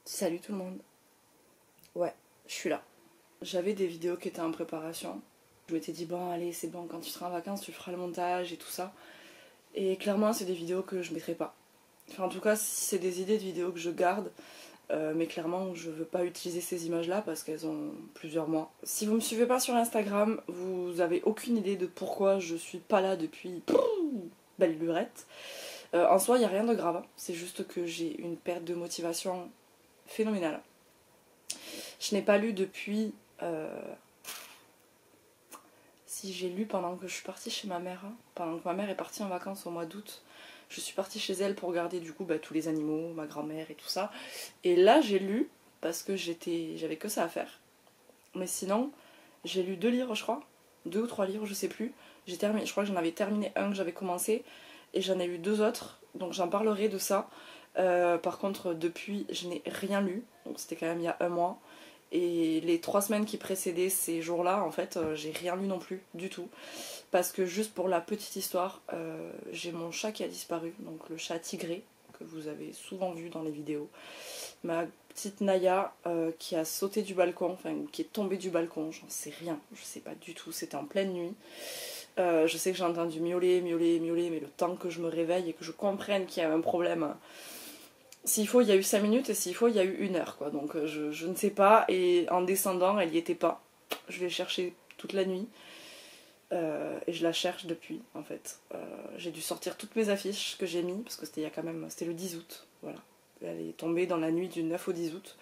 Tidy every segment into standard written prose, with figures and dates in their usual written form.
Salut tout le monde. Ouais, je suis là. J'avais des vidéos qui étaient en préparation. Je m'étais dit bon allez c'est bon, quand tu seras en vacances tu feras le montage et tout ça. Et clairement c'est des vidéos que je mettrai pas. Enfin en tout cas c'est des idées de vidéos que je garde. Mais clairement je veux pas utiliser ces images là parce qu'elles ont plusieurs mois. Si vous me suivez pas sur Instagram, vous avez aucune idée de pourquoi je suis pas là depuis belle lurette. En soi il n'y a rien de grave, hein. C'est juste que j'ai une perte de motivation phénoménale. Je n'ai pas lu depuis... Si j'ai lu pendant que je suis partie chez ma mère, hein, pendant que ma mère est partie en vacances au mois d'août, je suis partie chez elle pour regarder du coup tous les animaux, ma grand-mère et tout ça. Et là j'ai lu, parce que j'avais que ça à faire. Mais sinon, j'ai lu 2 livres je crois, 2 ou 3 livres, je sais plus. Je crois que j'en avais terminé un que j'avais commencé, et j'en ai lu 2 autres, donc j'en parlerai de ça. Par contre, depuis, je n'ai rien lu, donc c'était quand même il y a un mois. Et les 3 semaines qui précédaient ces jours-là, en fait, j'ai rien lu non plus, du tout. Parce que juste pour la petite histoire, j'ai mon chat qui a disparu, donc le chat tigré, que vous avez souvent vu dans les vidéos. Ma petite Naya qui a sauté du balcon, enfin qui est tombée du balcon, j'en sais rien, je sais pas du tout, c'était en pleine nuit. Je sais que j'ai entendu miauler, miauler, miauler, mais le temps que je me réveille et que je comprenne qu'il y a un problème, s'il faut il y a eu 5 minutes et s'il faut il y a eu 1 heure quoi. Donc je ne sais pas, et en descendant elle y était pas. Je l'ai cherchée toute la nuit et je la cherche depuis en fait. J'ai dû sortir toutes mes affiches que j'ai mis parce que c'était le 10 août, voilà. Elle est tombée dans la nuit du 9 au 10 août.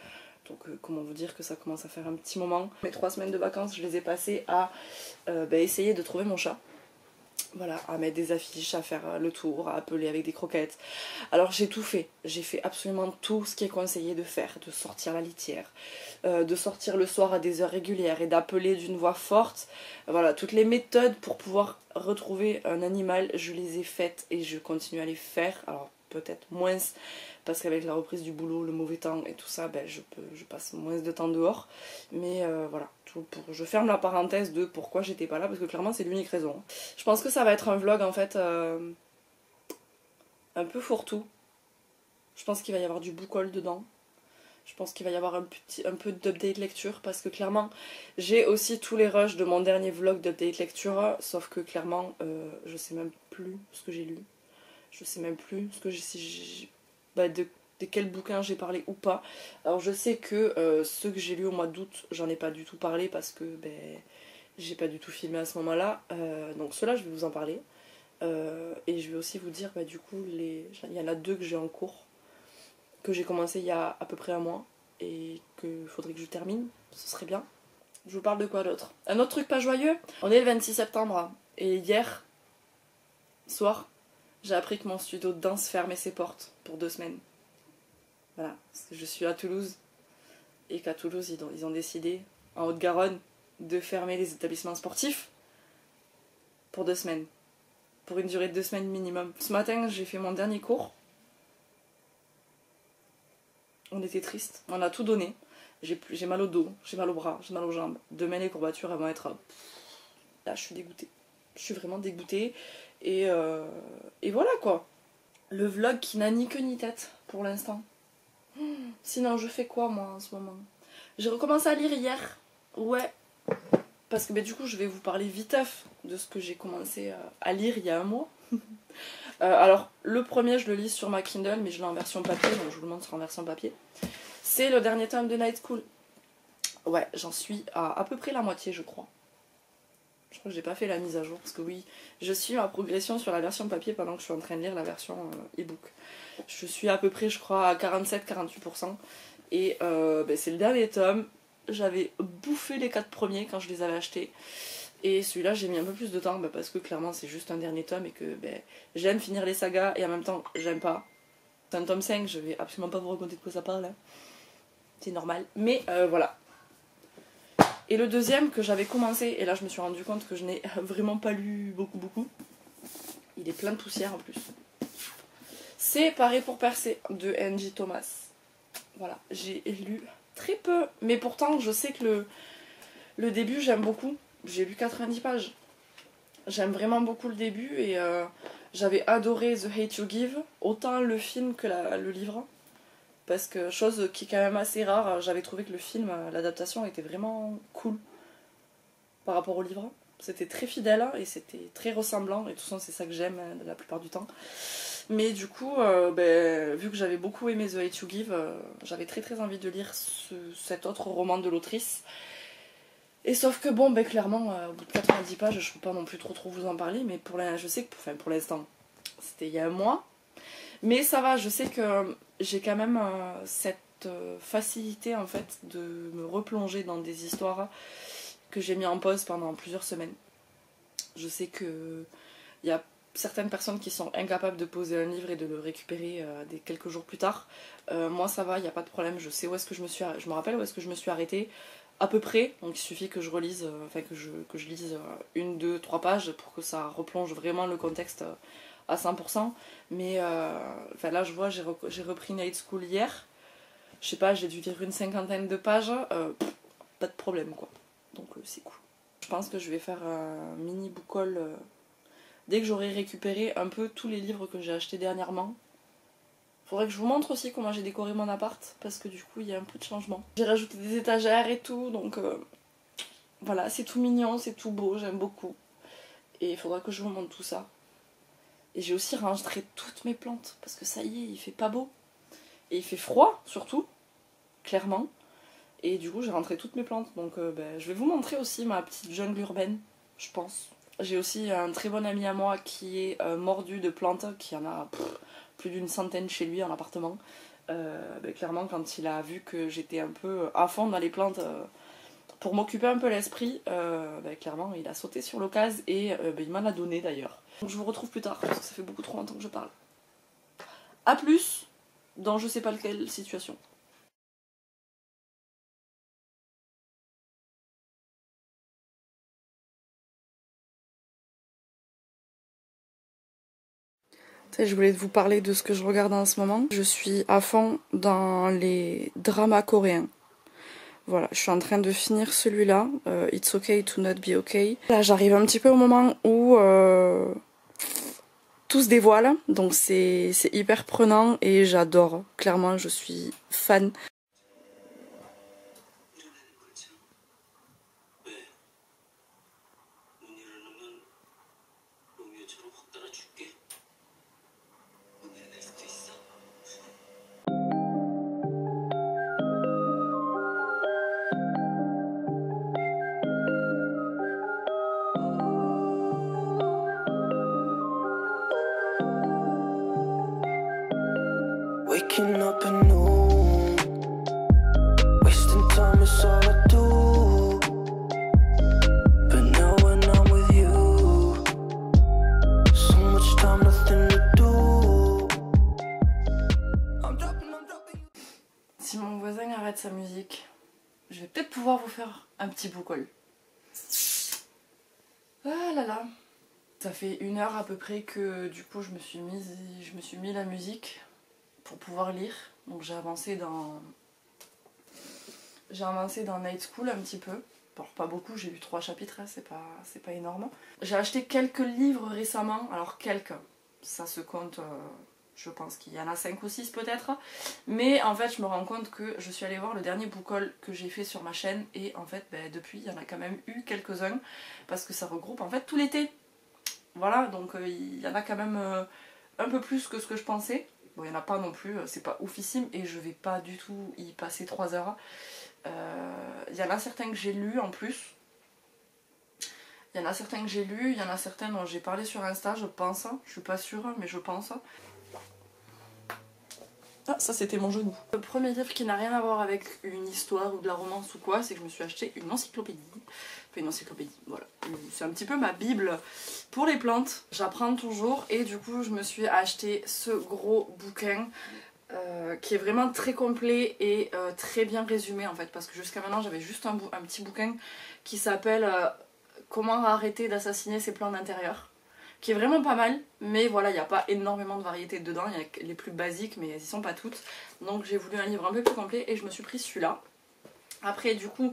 Donc comment vous dire que ça commence à faire un petit moment. Mes 3 semaines de vacances je les ai passées à essayer de trouver mon chat. Voilà, à mettre des affiches, à faire le tour, à appeler avec des croquettes. Alors j'ai tout fait, j'ai fait absolument tout ce qui est conseillé de faire, de sortir la litière, de sortir le soir à des heures régulières et d'appeler d'une voix forte. Voilà, toutes les méthodes pour pouvoir retrouver un animal, je les ai faites et je continue à les faire. Alors peut-être moins, parce qu'avec la reprise du boulot, le mauvais temps et tout ça, je passe moins de temps dehors. Mais voilà, je ferme la parenthèse de pourquoi j'étais pas là, parce que clairement c'est l'unique raison. Je pense que ça va être un vlog en fait un peu fourre-tout. Je pense qu'il va y avoir du book haul dedans. Je pense qu'il va y avoir un peu d'update lecture, parce que clairement j'ai aussi tous les rushs de mon dernier vlog d'update lecture, sauf que clairement je sais même plus ce que j'ai lu. Je sais même plus ce que de quel bouquin j'ai parlé ou pas. Alors je sais que ceux que j'ai lus au mois d'août, j'en ai pas du tout parlé parce que j'ai pas du tout filmé à ce moment-là. Donc ceux-là, je vais vous en parler. Et je vais aussi vous dire, du coup, il y en a 2 que j'ai en cours, que j'ai commencé il y a à peu près un mois, et qu'il faudrait que je termine, ce serait bien. Je vous parle de quoi d'autre? Un autre truc pas joyeux, on est le 26 septembre, et hier soir, j'ai appris que mon studio de danse fermait ses portes pour 2 semaines. Voilà, parce que je suis à Toulouse, et qu'à Toulouse, ils ont décidé, en Haute-Garonne, de fermer les établissements sportifs pour 2 semaines. Pour une durée de 2 semaines minimum. Ce matin, j'ai fait mon dernier cours. On était triste, on a tout donné. J'ai mal au dos, j'ai mal au bras, j'ai mal aux jambes. Demain, les courbatures, elles vont être... Là, je suis dégoûtée. Je suis vraiment dégoûtée. Et voilà, quoi. Le vlog qui n'a ni queue ni tête, pour l'instant. Sinon, je fais quoi, moi, en ce moment? J'ai recommencé à lire hier. Ouais. Parce que du coup, je vais vous parler viteuf de ce que j'ai commencé à lire il y a un mois. Alors, le premier, je le lis sur ma Kindle, mais je l'ai en version papier, donc je vous le montre en version papier. C'est le dernier tome de Night School. Ouais, j'en suis à peu près la moitié, je crois. Je crois que j'ai pas fait la mise à jour, parce que oui, je suis ma progression sur la version papier pendant que je suis en train de lire la version e-book. Je suis à peu près, je crois, à 47-48%. Et c'est le dernier tome. J'avais bouffé les 4 premiers quand je les avais achetés. Et celui-là, j'ai mis un peu plus de temps, parce que clairement, c'est juste un dernier tome et que j'aime finir les sagas et en même temps, j'aime pas. C'est un tome 5, je vais absolument pas vous raconter de quoi ça parle. Hein. C'est normal. Mais voilà. Et le deuxième que j'avais commencé, et là je me suis rendu compte que je n'ai vraiment pas lu beaucoup. Il est plein de poussière en plus. C'est Parer pour percer de Angie Thomas. Voilà, j'ai lu très peu. Mais pourtant, je sais que le début, j'aime beaucoup. J'ai lu 90 pages. J'aime vraiment beaucoup le début et j'avais adoré The Hate You Give, autant le film que le livre. parce que chose qui est quand même assez rare, j'avais trouvé que le film, l'adaptation était vraiment cool par rapport au livre. C'était très fidèle et c'était très ressemblant, et de toute façon c'est ça que j'aime la plupart du temps. Mais du coup, vu que j'avais beaucoup aimé The Hate You Give, j'avais très envie de lire cet autre roman de l'autrice. Et sauf que bon, clairement, au bout de 90 pages, je peux pas non plus trop vous en parler, mais je sais que pour l'instant, c'était il y a un mois. Mais ça va, je sais que j'ai quand même cette facilité en fait de me replonger dans des histoires que j'ai mis en pause pendant plusieurs semaines. Je sais que il y a certaines personnes qui sont incapables de poser un livre et de le récupérer quelques jours plus tard. Moi ça va, il n'y a pas de problème, je sais où est-ce que je me rappelle où est-ce que je me suis arrêtée à peu près, donc il suffit que je relise, que je lise une, deux, trois pages pour que ça replonge vraiment le contexte à 100%. Mais là je vois, j'ai repris Night School hier, je sais pas, j'ai dû lire une cinquantaine de pages, pas de problème quoi, donc c'est cool. Je pense que je vais faire un mini book haul dès que j'aurai récupéré un peu tous les livres que j'ai achetés dernièrement. Faudrait que je vous montre aussi comment j'ai décoré mon appart, parce que du coup il y a un peu de changement. J'ai rajouté des étagères et tout, donc voilà, c'est tout mignon, c'est tout beau, j'aime beaucoup. Et il faudra que je vous montre tout ça. Et j'ai aussi rangé toutes mes plantes, parce que ça y est, il fait pas beau. Et il fait froid, surtout, clairement. Et du coup j'ai rentré toutes mes plantes, donc je vais vous montrer aussi ma petite jungle urbaine, je pense. J'ai aussi un très bon ami à moi qui est mordu de plantes, qui en a plus d'une centaine chez lui en appartement. Clairement quand il a vu que j'étais un peu à fond dans les plantes pour m'occuper un peu l'esprit, clairement il a sauté sur l'occasion et il m'en a donné d'ailleurs. Donc je vous retrouve plus tard parce que ça fait beaucoup trop longtemps que je parle. A plus dans je sais pas quelle situation. Je voulais vous parler de ce que je regarde en ce moment. Je suis à fond dans les dramas coréens. Voilà, je suis en train de finir celui-là, It's Okay to Not Be Okay. Là, j'arrive un petit peu au moment où tout se dévoile, donc c'est hyper prenant et j'adore. Clairement, je suis fan. Waking up anew, wasting time is all I do. But now when I'm with you, so much time, nothing to do. I'm dropping. Si mon voisin arrête sa musique, je vais peut-être pouvoir vous faire un petit book haul. Ah là là. Ça fait 1 heure à peu près que du coup je me suis mis la musique pour pouvoir lire. Donc j'ai avancé dans Night School un petit peu. Bon, pas beaucoup, j'ai lu 3 chapitres, hein, c'est pas énorme. J'ai acheté quelques livres récemment, alors quelques, ça se compte, je pense qu'il y en a 5 ou 6 peut-être. Mais en fait je me rends compte que je suis allée voir le dernier book haul que j'ai fait sur ma chaîne et en fait depuis il y en a quand même eu quelques-uns parce que ça regroupe en fait tout l'été. Voilà, donc il y en a quand même un peu plus que ce que je pensais. Bon, il n'y en a pas non plus, c'est pas oufissime et je vais pas du tout y passer 3 heures. Il y en a certains que j'ai lus en plus. Il y en a certains dont j'ai parlé sur Insta, je pense. Je suis pas sûre, mais je pense. Ah, ça c'était mon genou. Le premier livre qui n'a rien à voir avec une histoire ou de la romance ou quoi, c'est que je me suis acheté une encyclopédie. Enfin une encyclopédie, voilà. C'est un petit peu ma bible pour les plantes. J'apprends toujours et du coup je me suis acheté ce gros bouquin qui est vraiment très complet et très bien résumé en fait. Parce que jusqu'à maintenant j'avais juste un petit bouquin qui s'appelle Comment arrêter d'assassiner ses plantes d'intérieur, qui est vraiment pas mal, mais voilà, il n'y a pas énormément de variétés dedans, il y a les plus basiques, mais elles y sont pas toutes. Donc j'ai voulu un livre un peu plus complet et je me suis pris celui-là. Après, du coup,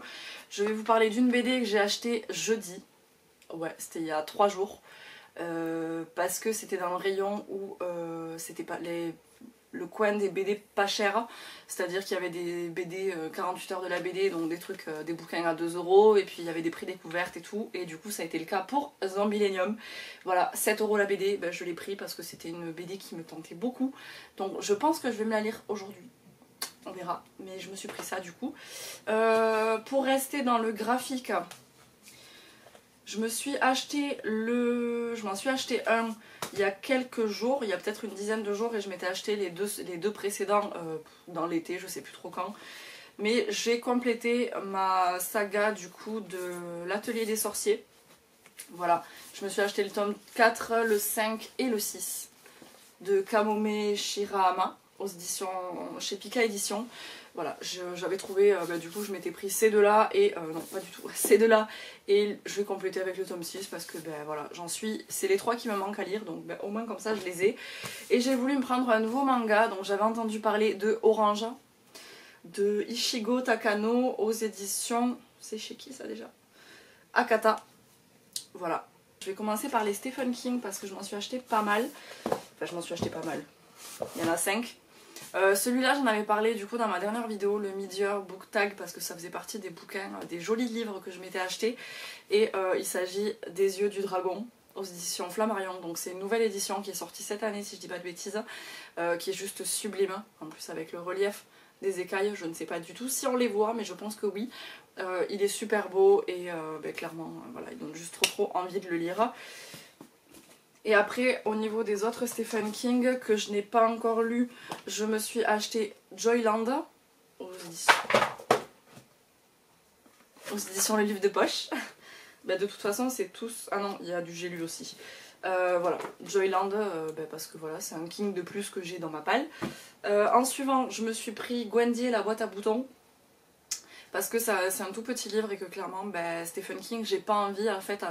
je vais vous parler d'une BD que j'ai achetée jeudi. Ouais, c'était il y a 3 jours. Parce que c'était dans le rayon où c'était pas le coin des BD pas chers, c'est-à-dire qu'il y avait des BD 48 heures de la BD, donc des trucs, des bouquins à 2 euros, et puis il y avait des prix découvertes et tout, et du coup ça a été le cas pour Zambilenium. Voilà, 7 euros la BD, ben, je l'ai pris parce que c'était une BD qui me tentait beaucoup, donc je pense que je vais me la lire aujourd'hui. On verra, mais je me suis pris ça du coup. Pour rester dans le graphique, je m'en suis acheté un il y a quelques jours, il y a peut-être une dizaine de jours, et je m'étais acheté les deux précédents dans l'été, je sais plus trop quand. Mais j'ai complété ma saga du coup de l'Atelier des Sorciers. Voilà, je me suis acheté le tome 4, le 5 et le 6 de Kamome Shirahama aux éditions, chez Pika Éditions. Voilà, j'avais trouvé, du coup je m'étais pris ces deux-là et, non pas du tout, ces deux-là, et je vais compléter avec le tome 6 parce que voilà, c'est les 3 qui me manquent à lire, donc au moins comme ça je les ai. Et j'ai voulu me prendre un nouveau manga, donc j'avais entendu parler de Orange, de Ishigo Takano aux éditions, c'est chez qui ça déjà? Akata. Voilà, je vais commencer par les Stephen King parce que je m'en suis acheté pas mal, enfin je m'en suis acheté pas mal, il y en a 5. Celui-là j'en avais parlé du coup dans ma dernière vidéo, le Mid-Year Book Tag, parce que ça faisait partie des bouquins, des jolis livres que je m'étais acheté, et il s'agit des Yeux du Dragon aux éditions Flammarion. Donc c'est une nouvelle édition qui est sortie cette année si je dis pas de bêtises, qui est juste sublime, en plus avec le relief des écailles, je ne sais pas du tout si on les voit mais je pense que oui. Il est super beau et clairement voilà, il donne juste trop envie de le lire. Et après, au niveau des autres Stephen King que je n'ai pas encore lu, je me suis acheté Joyland aux éditions Le Livre de Poche. De toute façon, c'est tous... Ah non, il y a du j'ai lu aussi. Voilà, Joyland, parce que voilà, c'est un King de plus que j'ai dans ma palle. En suivant, je me suis pris Gwendy et la boîte à boutons. Parce que c'est un tout petit livre et que clairement, Stephen King, j'ai pas envie en fait...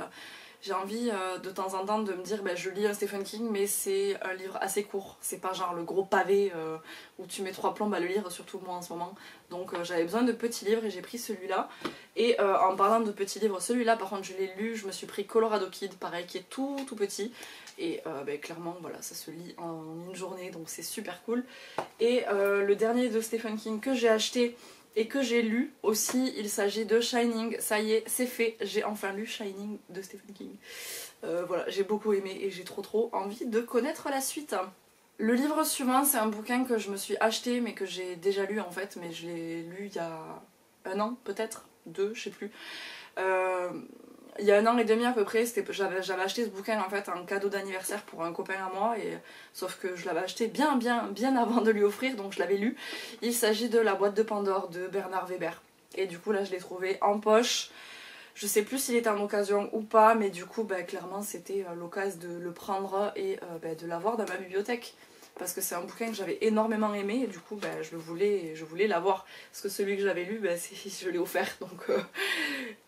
J'ai envie de temps en temps de me dire je lis un Stephen King, mais c'est un livre assez court, c'est pas genre le gros pavé où tu mets 3 plombes à le lire, surtout moi en ce moment. Donc j'avais besoin de petits livres et j'ai pris celui-là. Et en parlant de petits livres, celui-là par contre je l'ai lu, je me suis pris Colorado Kid, pareil, qui est tout petit. Et clairement voilà, ça se lit en une journée, donc c'est super cool. Et le dernier de Stephen King que j'ai acheté et que j'ai lu aussi, il s'agit de Shining. Ça y est, c'est fait, j'ai enfin lu Shining de Stephen King. Voilà, j'ai beaucoup aimé et j'ai trop envie de connaître la suite. Le livre suivant, c'est un bouquin que je me suis acheté mais que j'ai déjà lu en fait, mais je l'ai lu il y a 1 an peut-être, 2, je sais plus. Il y a 1 an et demi à peu près, j'avais acheté ce bouquin en fait en cadeau d'anniversaire pour un copain à moi, et sauf que je l'avais acheté bien avant de lui offrir, donc je l'avais lu. Il s'agit de La boîte de Pandore de Bernard Weber. Et du coup là je l'ai trouvé en poche. Je sais plus s'il était en occasion ou pas, mais du coup clairement c'était l'occasion de le prendre et de l'avoir dans ma bibliothèque. Parce que c'est un bouquin que j'avais énormément aimé et du coup je voulais l'avoir. Parce que celui que j'avais lu, je l'ai offert, donc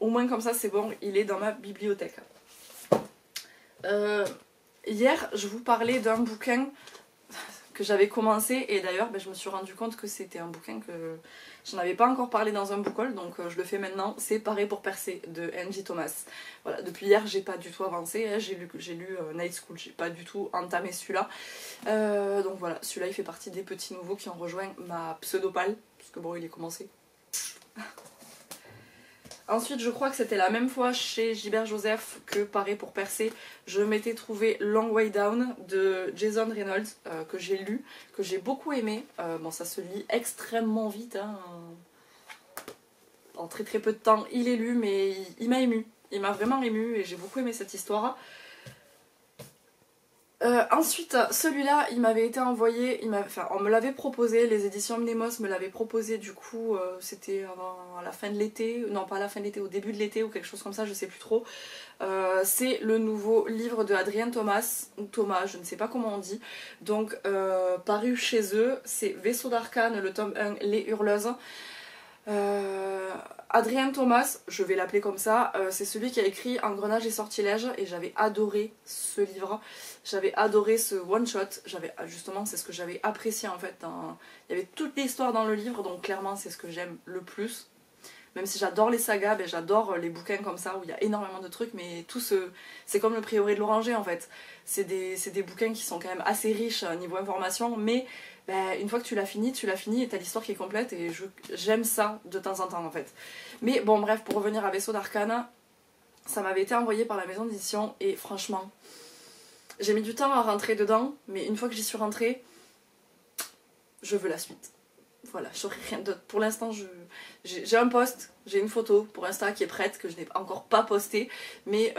au moins comme ça c'est bon, il est dans ma bibliothèque. Hier je vous parlais d'un bouquin que j'avais commencé et d'ailleurs je me suis rendu compte que c'était un bouquin que je n'avais pas encore parlé dans un book haul, donc je le fais maintenant. C'est Parer pour percer de Angie Thomas. Voilà, depuis hier j'ai pas du tout avancé, hein. J'ai lu Night School, j'ai pas du tout entamé celui-là. Donc voilà, celui-là il fait partie des petits nouveaux qui ont rejoint ma pseudo-palle, parce que bon il est commencé. Ensuite, je crois que c'était la même fois chez Gilbert Joseph que Parer pour percer. Je m'étais trouvé Long Way Down de Jason Reynolds, que j'ai lu, que j'ai beaucoup aimé. Bon, ça se lit extrêmement vite, hein. En très peu de temps. Il est lu, mais il m'a ému. Il m'a vraiment ému et j'ai beaucoup aimé cette histoire. Ensuite, celui-là, il m'avait été envoyé, on me l'avait proposé, les éditions Mnemos me l'avaient proposé, du coup, c'était à la fin de l'été, non pas à la fin de l'été, au début de l'été ou quelque chose comme ça, je sais plus trop. C'est le nouveau livre de Adrien Thomas, ou Thomas, je ne sais pas comment on dit, donc paru chez eux, c'est Vaisseau d'Arcane, le tome 1, Les Hurleuses. Adrien Thomas, je vais l'appeler comme ça, c'est celui qui a écrit Engrenage et Sortilèges et j'avais adoré ce livre, j'avais adoré ce one shot, justement c'est ce que j'avais apprécié en fait, il y avait toute l'histoire dans le livre, donc clairement c'est ce que j'aime le plus. Même si j'adore les sagas, j'adore les bouquins comme ça où il y a énormément de trucs, mais c'est comme le Prieuré de l'Oranger en fait. C'est des bouquins qui sont quand même assez riches niveau information, mais ben, une fois que tu l'as fini et t'as l'histoire qui est complète et j'aime ça de temps en temps en fait. Mais bon bref, pour revenir à Vaisseau d'Arcane, ça m'avait été envoyé par la maison d'édition et franchement, j'ai mis du temps à rentrer dedans, mais une fois que j'y suis rentrée, je veux la suite. Voilà, j'aurais rien d'autre. Pour l'instant, j'ai un post, j'ai une photo pour Insta qui est prête, que je n'ai encore pas postée, mais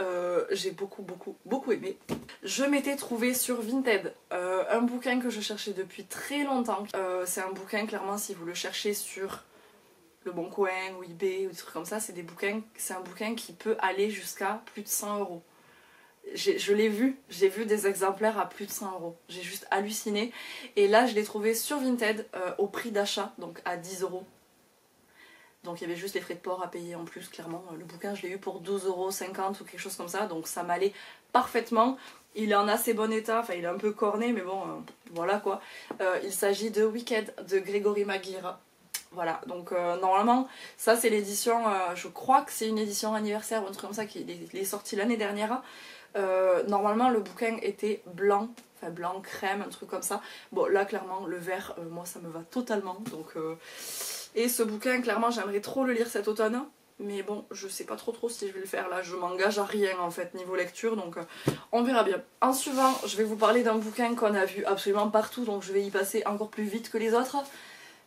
j'ai beaucoup aimé. Je m'étais trouvée sur Vinted un bouquin que je cherchais depuis très longtemps. C'est un bouquin, clairement, si vous le cherchez sur Le Bon Coin ou eBay ou des trucs comme ça, c'est un bouquin qui peut aller jusqu'à plus de 100 euros. Je l'ai vu, j'ai vu des exemplaires à plus de 100 euros. J'ai juste halluciné. Et là, je l'ai trouvé sur Vinted au prix d'achat, donc à 10 euros. Donc il y avait juste les frais de port à payer en plus, clairement. Le bouquin, je l'ai eu pour 12,50 € ou quelque chose comme ça, donc ça m'allait parfaitement. Il est en assez bon état, enfin il est un peu corné, mais bon, voilà quoi. Il s'agit de Wicked de Grégory Maguire. Voilà, donc normalement, ça c'est l'édition, je crois que c'est une édition anniversaire ou un truc comme ça qui est sorti l'année dernière. Normalement le bouquin était blanc, enfin blanc crème, un truc comme ça. Bon là clairement le vert, moi ça me va totalement. Donc, et ce bouquin clairement j'aimerais trop le lire cet automne. Mais bon, je sais pas trop si je vais le faire là, je m'engage à rien en fait niveau lecture, donc on verra bien. En suivant, je vais vous parler d'un bouquin qu'on a vu absolument partout, donc je vais y passer encore plus vite que les autres.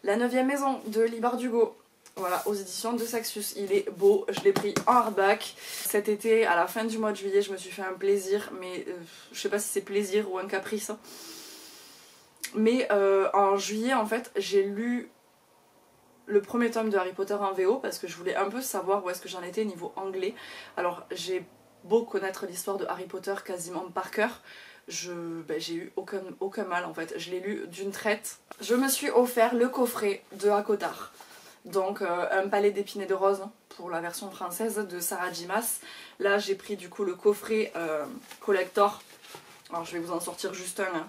La 9e maison de Lee Bardugo. Voilà, aux éditions de Saxus. Il est beau, je l'ai pris en hardback. Cet été, à la fin du mois de juillet, je me suis fait un plaisir, mais je sais pas si c'est plaisir ou un caprice. Mais en juillet, en fait, j'ai lu le premier tome de Harry Potter en VO parce que je voulais un peu savoir où est-ce que j'en étais niveau anglais. Alors, j'ai beau connaître l'histoire de Harry Potter quasiment par cœur, j'ai eu aucun mal en fait. Je l'ai lu d'une traite. Je me suis offert le coffret de Hakotar. Donc un palais d'épines et de roses pour la version française de Sarah J. Maas. Là j'ai pris du coup le coffret collector. Alors je vais vous en sortir juste un. Hein.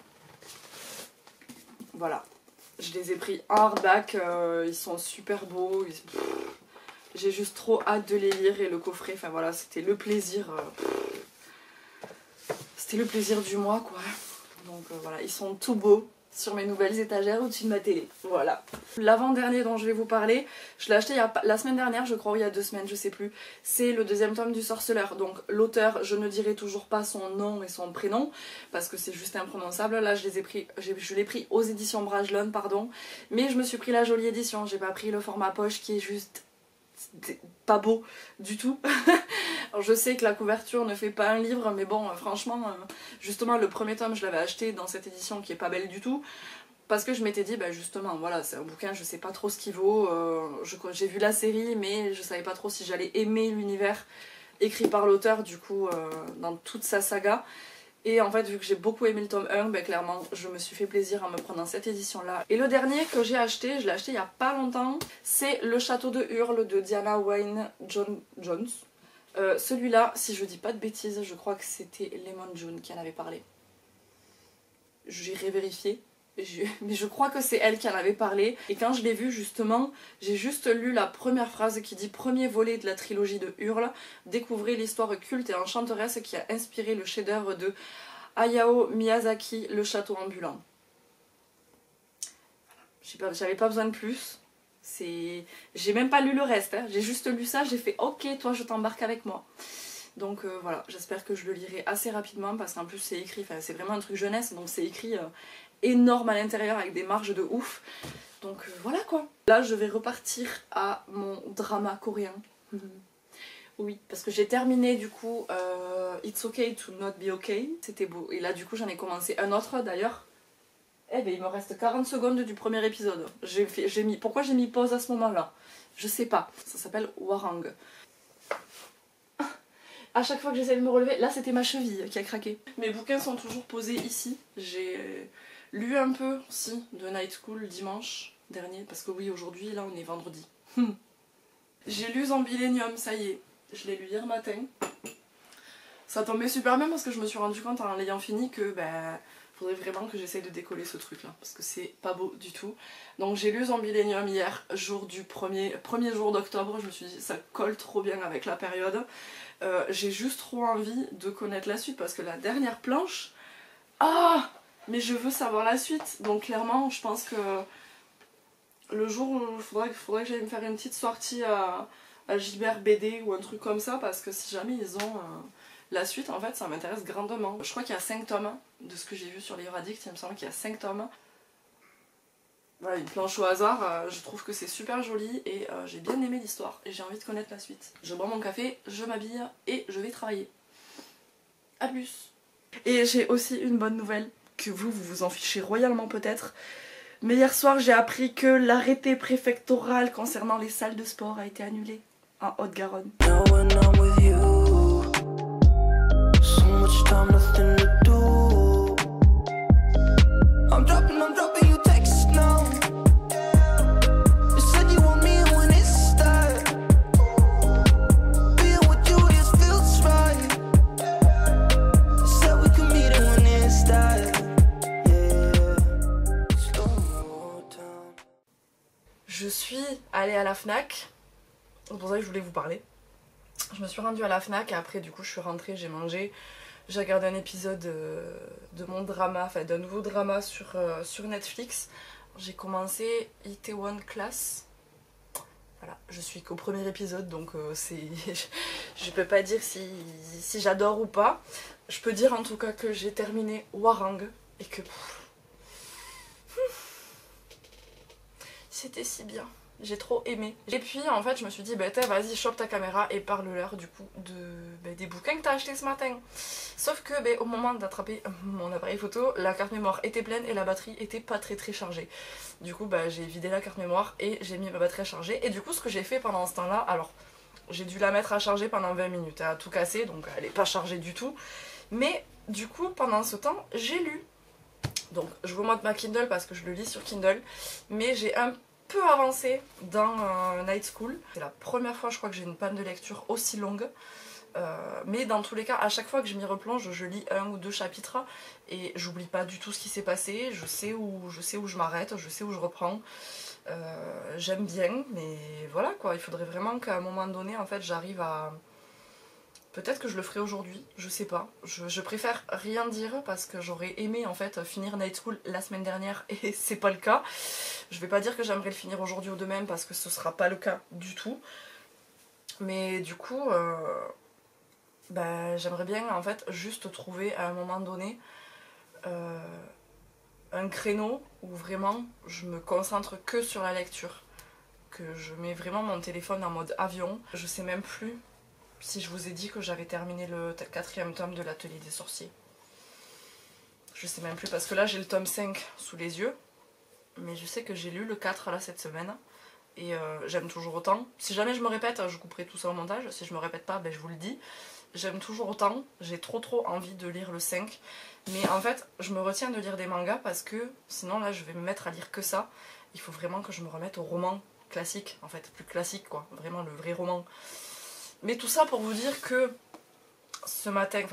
Voilà. Je les ai pris en hardback. Ils sont super beaux. J'ai juste trop hâte de les lire et le coffret. Enfin voilà, c'était le plaisir. C'était le plaisir du mois quoi. Donc voilà, ils sont tout beaux. Sur mes nouvelles étagères au-dessus de ma télé. Voilà. L'avant-dernier dont je vais vous parler, je l'ai acheté la semaine dernière, je crois, ou il y a 2 semaines, je sais plus. C'est le 2e tome du Sorceleur. Donc l'auteur, je ne dirai toujours pas son nom et son prénom, parce que c'est juste imprononçable. Là, je l'ai pris aux éditions Brajlon, pardon. Mais je me suis pris la jolie édition, j'ai pas pris le format poche qui est juste pas beau du tout. Alors je sais que la couverture ne fait pas un livre, mais bon franchement justement le premier tome je l'avais acheté dans cette édition qui est pas belle du tout parce que je m'étais dit bah justement voilà c'est un bouquin, je sais pas trop ce qu'il vaut, j'ai vu la série mais je savais pas trop si j'allais aimer l'univers écrit par l'auteur du coup dans toute sa saga. Et en fait, vu que j'ai beaucoup aimé le tome 1, ben clairement, je me suis fait plaisir en me prenant cette édition-là. Et le dernier que j'ai acheté, je l'ai acheté il y a pas longtemps, c'est Le Château de Hurle de Diana Wynne Jones. Celui-là, si je dis pas de bêtises, je crois que c'était Lemon June qui en avait parlé. J'irai vérifier. Mais je crois que c'est elle qui en avait parlé. Et quand je l'ai vu justement, j'ai juste lu la première phrase qui dit « Premier volet de la trilogie de Hurle, découvrez l'histoire culte et enchanteresse qui a inspiré le chef-d'œuvre de Hayao Miyazaki, Le Château ambulant ». J'avais pas besoin de plus. J'ai même pas lu le reste, hein. J'ai juste lu ça, j'ai fait « Ok, toi je t'embarque avec moi ». Donc voilà, j'espère que je le lirai assez rapidement parce qu'en plus c'est écrit, enfin c'est vraiment un truc jeunesse, donc c'est écrit énorme à l'intérieur avec des marges de ouf. Donc voilà quoi. Là je vais repartir à mon drama coréen. Oui, parce que j'ai terminé du coup It's Okay to Not Be Okay, c'était beau. Et là du coup j'en ai commencé un autre d'ailleurs. Eh ben il me reste 40 secondes du premier épisode. Pourquoi j'ai mis pause à ce moment-là? Je sais pas. Ça s'appelle Warang. À chaque fois que j'essaie de me relever, là c'était ma cheville qui a craqué. Mes bouquins sont toujours posés ici. J'ai lu un peu aussi de Night School dimanche dernier, parce que oui aujourd'hui là on est vendredi. J'ai lu Zambilenium, ça y est, je l'ai lu hier matin. Ça tombait super bien parce que je me suis rendu compte en l'ayant fini que faudrait vraiment que j'essaye de décoller ce truc là parce que c'est pas beau du tout. Donc j'ai lu Zambilenium hier, jour du premier jour d'octobre, je me suis dit ça colle trop bien avec la période. J'ai juste trop envie de connaître la suite parce que la dernière planche, ah, Mais je veux savoir la suite, donc clairement je pense que le jour où il faudrait que j'aille me faire une petite sortie à Gilbert BD ou un truc comme ça, parce que si jamais ils ont la suite, en fait ça m'intéresse grandement. Je crois qu'il y a 5 tomes, de ce que j'ai vu sur les livres addicts, il me semble qu'il y a 5 tomes. Voilà, une planche au hasard, je trouve que c'est super joli et j'ai bien aimé l'histoire et j'ai envie de connaître la suite. Je bois mon café, je m'habille et je vais travailler. A plus. Et j'ai aussi une bonne nouvelle, que vous vous en fichez royalement peut-être. Mais hier soir j'ai appris que l'arrêté préfectoral concernant les salles de sport a été annulé en Haute-Garonne. Je suis allée à la Fnac, c'est pour ça que je voulais vous parler. Je me suis rendue à la Fnac et après du coup je suis rentrée, j'ai mangé. J'ai regardé un épisode de mon drama, enfin d'un nouveau drama sur Netflix. J'ai commencé Itaewon Class. Voilà, je suis qu'au premier épisode donc je peux pas dire si j'adore ou pas. Je peux dire en tout cas que j'ai terminé Hwarang et que... C'était si bien, j'ai trop aimé. Et puis en fait je me suis dit bah vas-y chope ta caméra et parle-leur du coup des bouquins que t'as acheté ce matin. Sauf que au moment d'attraper mon appareil photo, la carte mémoire était pleine et la batterie était pas très chargée. Du coup j'ai vidé la carte mémoire et j'ai mis ma batterie à charger. Et du coup ce que j'ai fait pendant ce temps-là, alors j'ai dû la mettre à charger pendant 20 minutes, elle a tout cassé donc elle est pas chargée du tout. Mais du coup pendant ce temps j'ai lu. Donc je vous montre ma Kindle parce que je le lis sur Kindle, mais j'ai un peu avancé dans Night School. C'est la première fois je crois que j'ai une panne de lecture aussi longue, mais dans tous les cas à chaque fois que je m'y replonge je lis 1 ou 2 chapitres et j'oublie pas du tout ce qui s'est passé, je sais où je m'arrête, je sais où je reprends. J'aime bien, mais voilà quoi, il faudrait vraiment qu'à un moment donné en fait j'arrive à... Peut-être que je le ferai aujourd'hui, je sais pas. Je préfère rien dire parce que j'aurais aimé en fait finir Night School la semaine dernière et c'est pas le cas. Je vais pas dire que j'aimerais le finir aujourd'hui ou demain parce que ce sera pas le cas du tout. Mais du coup, j'aimerais bien en fait juste trouver à un moment donné un créneau où vraiment je me concentre que sur la lecture. Que je mets vraiment mon téléphone en mode avion. Je sais même plus si je vous ai dit que j'avais terminé le 4e tome de l'Atelier des Sorciers. Je sais même plus parce que là j'ai le tome 5 sous les yeux. Mais je sais que j'ai lu le 4 là cette semaine. Et j'aime toujours autant. Si jamais je me répète, je couperai tout ça au montage. Si je me répète pas, je vous le dis. J'aime toujours autant. J'ai trop envie de lire le 5. Mais en fait, je me retiens de lire des mangas parce que sinon là je vais me mettre à lire que ça. Il faut vraiment que je me remette au roman classique. En fait, plus classique quoi. Vraiment le vrai roman. Mais tout ça pour vous dire que ce matin,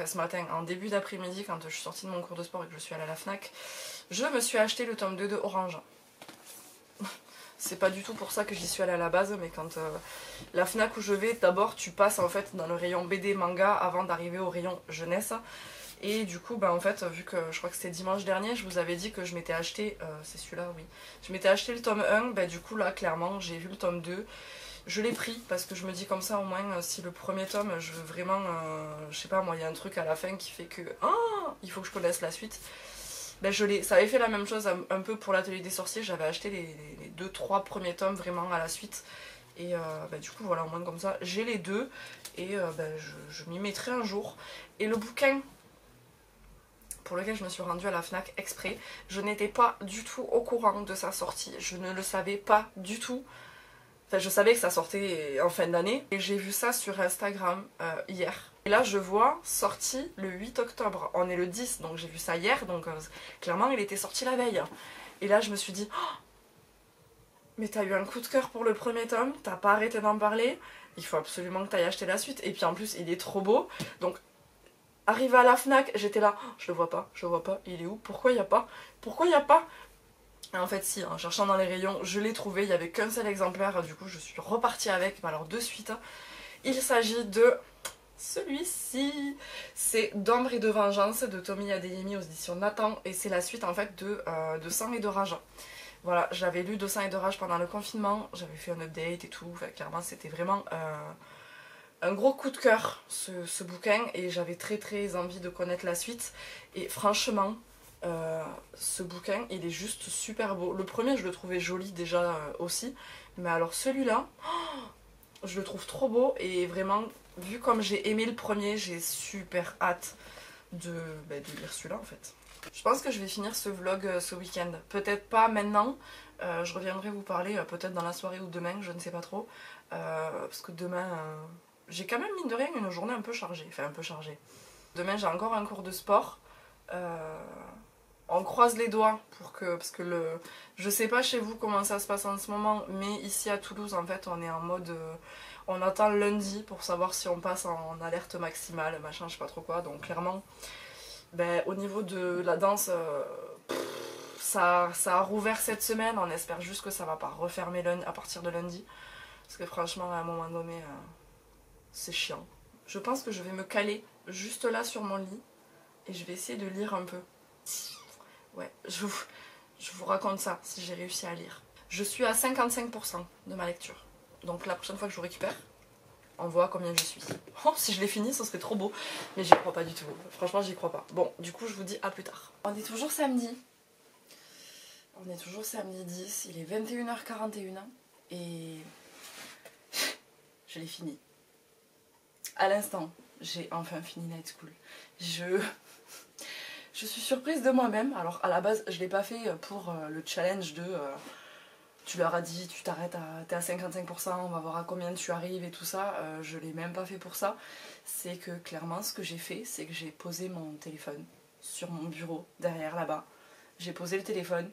en début d'après-midi, quand je suis sortie de mon cours de sport et que je suis allée à la Fnac, je me suis acheté le tome 2 de Orange. C'est pas du tout pour ça que j'y suis allée à la base, mais quand la Fnac où je vais, d'abord tu passes en fait dans le rayon BD manga avant d'arriver au rayon jeunesse. Et du coup, en fait, vu que je crois que c'était dimanche dernier, je vous avais dit que je m'étais acheté, c'est celui-là, oui. Je m'étais acheté le tome 1, du coup là, clairement, j'ai vu le tome 2. Je l'ai pris parce que je me dis comme ça au moins si le premier tome je veux vraiment, je sais pas moi, il y a un truc à la fin qui fait que il faut que je connaisse la suite. Je l'ai, ça avait fait la même chose un peu pour l'Atelier des Sorciers, j'avais acheté les 2-3 premiers tomes vraiment à la suite. Et du coup voilà, au moins comme ça j'ai les deux et je m'y mettrai un jour. Et le bouquin pour lequel je me suis rendue à la Fnac exprès, je n'étais pas du tout au courant de sa sortie, je ne le savais pas du tout. Enfin, je savais que ça sortait en fin d'année et j'ai vu ça sur Instagram hier. Et là je vois sorti le 8 octobre, on est le 10 donc j'ai vu ça hier, donc clairement il était sorti la veille. Et là je me suis dit oh, mais t'as eu un coup de cœur pour le premier tome, t'as pas arrêté d'en parler, il faut absolument que t'ailles acheter la suite. Et puis en plus il est trop beau, donc arrivé à la Fnac j'étais là, oh, je le vois pas, il est où, pourquoi il y a pas, Et en fait si, en cherchant dans les rayons, je l'ai trouvé, il n'y avait qu'un seul exemplaire, du coup je suis repartie avec, mais alors de suite. Il s'agit de celui-ci. C'est D'ombre et de vengeance de Tomie Adeyemi aux éditions Nathan et c'est la suite en fait de Sang et de rage. Voilà, j'avais lu De sang et de rage pendant le confinement, j'avais fait un update et tout, enfin, clairement c'était vraiment un gros coup de cœur ce bouquin et j'avais très envie de connaître la suite et franchement ce bouquin il est juste super beau. Le premier je le trouvais joli déjà aussi, mais alors celui-là je le trouve trop beau et vraiment vu comme j'ai aimé le premier j'ai super hâte de lire celui-là en fait. Je pense que je vais finir ce vlog ce week-end. Peut-être pas maintenant, je reviendrai vous parler peut-être dans la soirée ou demain, je ne sais pas trop. Parce que demain, j'ai quand même mine de rien une journée un peu chargée. Enfin un peu chargée. Demain j'ai encore un cours de sport. On croise les doigts pour que... Parce que je sais pas chez vous comment ça se passe en ce moment, mais ici à Toulouse en fait on est en mode... on attend lundi pour savoir si on passe en alerte maximale, machin, je sais pas trop quoi. Donc clairement... au niveau de la danse, ça a rouvert cette semaine. On espère juste que ça va pas refermer à partir de lundi. Parce que franchement, à un moment donné, c'est chiant. Je pense que je vais me caler juste là sur mon lit et je vais essayer de lire un peu. Ouais, je vous raconte ça si j'ai réussi à lire. Je suis à 55% de ma lecture. Donc la prochaine fois que je vous récupère, on voit combien je suis. Oh, si je l'ai fini, ce serait trop beau. Mais j'y crois pas du tout. Franchement, j'y crois pas. Bon, du coup, je vous dis à plus tard. On est toujours samedi. On est toujours samedi 10. Il est 21h41. Et je l'ai fini. À l'instant, j'ai enfin fini Night School. Je suis surprise de moi-même. Alors, à la base, je l'ai pas fait pour le challenge de... tu leur as dit, tu t'arrêtes, t'es à 55%, on va voir à combien tu arrives et tout ça. Je l'ai même pas fait pour ça. C'est que clairement, ce que j'ai fait, c'est que j'ai posé mon téléphone sur mon bureau, derrière là-bas. J'ai posé le téléphone.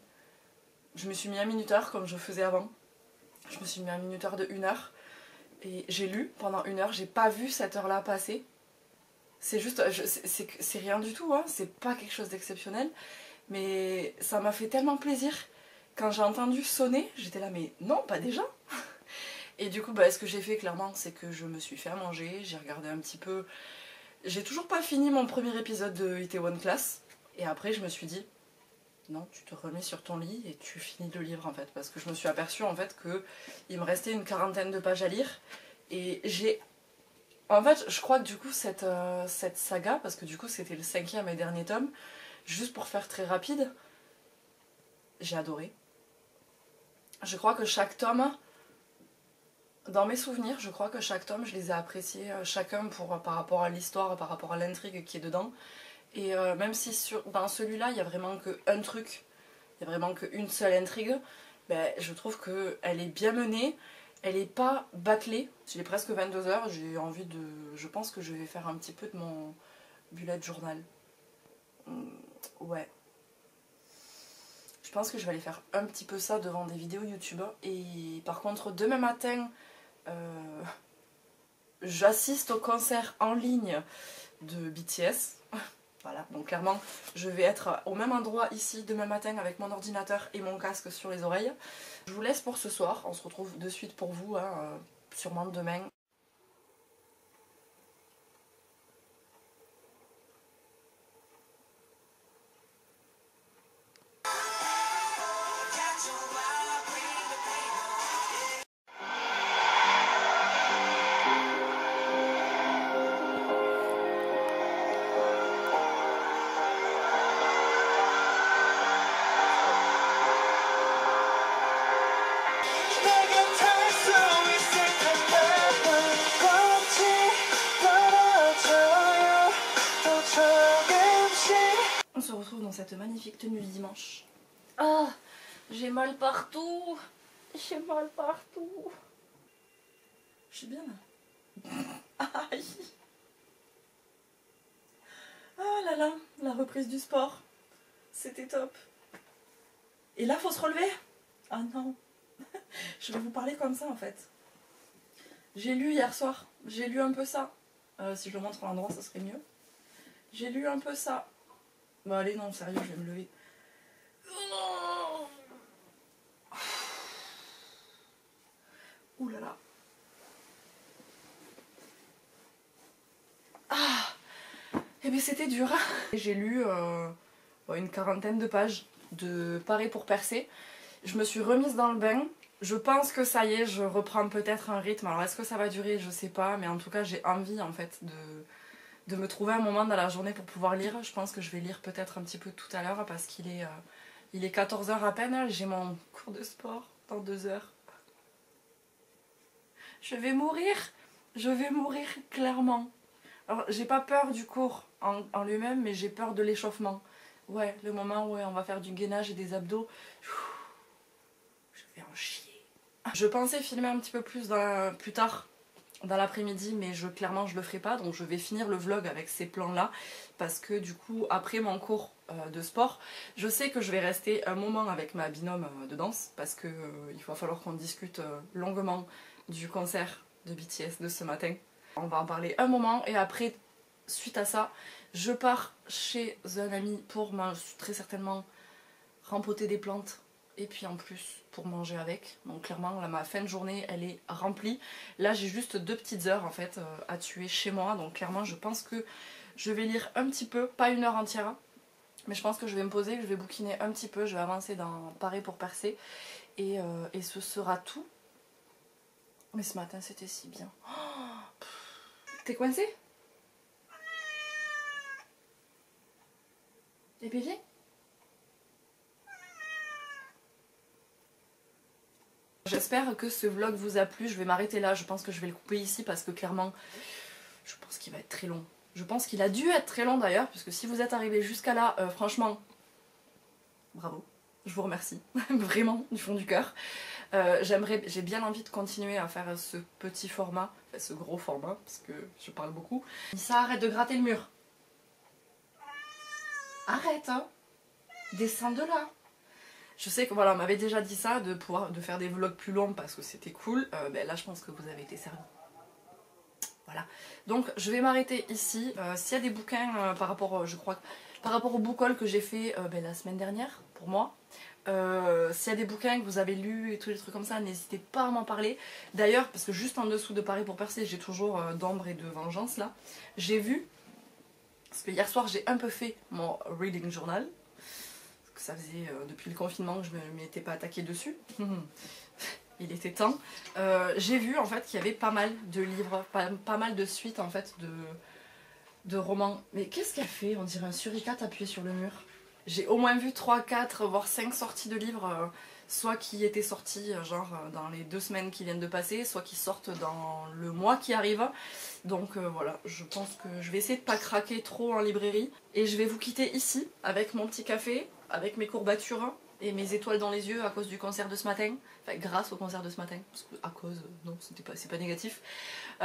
Je me suis mis un minuteur comme je faisais avant. Je me suis mis un minuteur de 1 heure. Et j'ai lu pendant 1 heure. J'ai pas vu cette heure-là passer. C'est juste, c'est rien du tout, hein. C'est pas quelque chose d'exceptionnel. Mais ça m'a fait tellement plaisir. Quand j'ai entendu sonner, j'étais là, mais non, pas déjà. Et du coup, ce que j'ai fait clairement, c'est que je me suis fait à manger, j'ai regardé un petit peu. J'ai toujours pas fini mon premier épisode de Itaewon Class. Et après, je me suis dit, non, tu te remets sur ton lit et tu finis le livre en fait. Parce que je me suis aperçue en fait qu'il me restait une 40aine de pages à lire. Et j'ai... En fait, je crois que du coup, cette saga, parce que du coup, c'était le 5e et dernier tome, juste pour faire très rapide, j'ai adoré. Je crois que chaque tome, dans mes souvenirs, je crois que chaque tome, je les ai appréciés chacun par rapport à l'histoire, par rapport à l'intrigue qui est dedans. Et même si dans celui-là, il n'y a vraiment qu'un truc, il n'y a vraiment qu'une seule intrigue, je trouve qu'elle est bien menée, elle n'est pas bâclée. Il est presque 22h, j'ai envie de... Je pense que je vais faire un petit peu de mon bullet journal. Ouais. Je pense que je vais aller faire un petit peu ça devant des vidéos YouTube. Et par contre, demain matin, j'assiste au concert en ligne de BTS. Voilà, donc clairement, je vais être au même endroit ici demain matin avec mon ordinateur et mon casque sur les oreilles. Je vous laisse pour ce soir. On se retrouve de suite pour vous, hein, sûrement demain. On se retrouve dans cette magnifique tenue du dimanche. Ah, j'ai mal partout. J'ai mal partout. Je suis bien là. Aïe. Ah là là, la reprise du sport. C'était top. Et là, faut se relever. Ah non. Je vais vous parler comme ça en fait. J'ai lu hier soir. J'ai lu un peu ça. Si je le montre à l'endroit, ça serait mieux. J'ai lu un peu ça. Bon allez, non, sérieux, je vais me lever. Ouh là là. c'était dur. J'ai lu une quarantaine de pages de Parer pour percer. Je me suis remise dans le bain. Je pense que ça y est, je reprends peut-être un rythme. Alors est-ce que ça va durer? Je sais pas. Mais en tout cas, j'ai envie en fait de me trouver un moment dans la journée pour pouvoir lire. Je pense que je vais lire peut-être un petit peu tout à l'heure parce qu'il est, il est 14 h à peine. J'ai mon cours de sport dans 2 heures. Je vais mourir. Je vais mourir clairement. Alors j'ai pas peur du cours en lui-même, mais j'ai peur de l'échauffement. Ouais, le moment où on va faire du gainage et des abdos. Je vais en chier. Je pensais filmer un petit peu plus plus tard dans l'après-midi, mais clairement je le ferai pas, donc je vais finir le vlog avec ces plans là parce que du coup après mon cours de sport, je sais que je vais rester un moment avec ma binôme de danse parce que il va falloir qu'on discute longuement du concert de BTS de ce matin. On va en parler un moment et après, suite à ça, je pars chez un ami pour très certainement rempoter des plantes et puis en plus pour manger avec. Donc clairement là ma fin de journée elle est remplie. Là j'ai juste 2 petites heures en fait à tuer chez moi, donc clairement je pense que je vais lire un petit peu, pas 1 heure entière, mais je pense que je vais me poser, je vais bouquiner un petit peu, je vais avancer dans Parer pour percer et ce sera tout. Mais ce matin c'était si bien. Oh, t'es coincé? Et bébé? J'espère que ce vlog vous a plu, je vais m'arrêter là, je pense que je vais le couper ici parce que clairement, je pense qu'il va être très long. Je pense qu'il a dû être très long d'ailleurs, parce que si vous êtes arrivé jusqu'à là, franchement, bravo, je vous remercie, vraiment, du fond du cœur. J'ai bien envie de continuer à faire ce petit format, enfin, ce gros format, parce que je parle beaucoup. Ça, arrête de gratter le mur. Arrête, hein. Descends de là. Je sais que voilà, on m'avait déjà dit ça, de faire des vlogs plus longs parce que c'était cool. Ben là, je pense que vous avez été servi. Voilà. Donc, je vais m'arrêter ici. S'il y a des bouquins par rapport, je crois, par rapport au book haul que j'ai fait la semaine dernière, pour moi. S'il y a des bouquins que vous avez lus et tous les trucs comme ça, n'hésitez pas à m'en parler. D'ailleurs, parce que juste en dessous de Parer pour percer, j'ai toujours d'Ombre et de Vengeance là. J'ai vu, parce que hier soir, j'ai un peu fait mon reading journal. Ça faisait depuis le confinement que je ne m'étais pas attaquée dessus. Il était temps. J'ai vu en fait qu'il y avait pas mal de livres, pas mal de suites en fait de romans. Mais qu'est-ce qu'elle fait? On dirait un suricate appuyé sur le mur. J'ai au moins vu 3, 4, voire 5 sorties de livres, soit qui étaient sortis genre dans les 2 semaines qui viennent de passer, soit qui sortent dans le mois qui arrive. Donc voilà, je pense que je vais essayer de pas craquer trop en librairie. Et je vais vous quitter ici avec mon petit café, avec mes courbatures et mes étoiles dans les yeux à cause du concert de ce matin. Enfin, grâce au concert de ce matin. Parce que à cause, non, c'est pas négatif.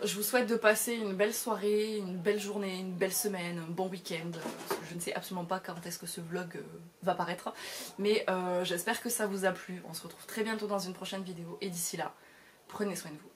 Je vous souhaite de passer une belle soirée, une belle journée, une belle semaine, un bon week-end. Parce que je ne sais absolument pas quand est-ce que ce vlog va paraître. Mais j'espère que ça vous a plu. On se retrouve très bientôt dans une prochaine vidéo. Et d'ici là, prenez soin de vous.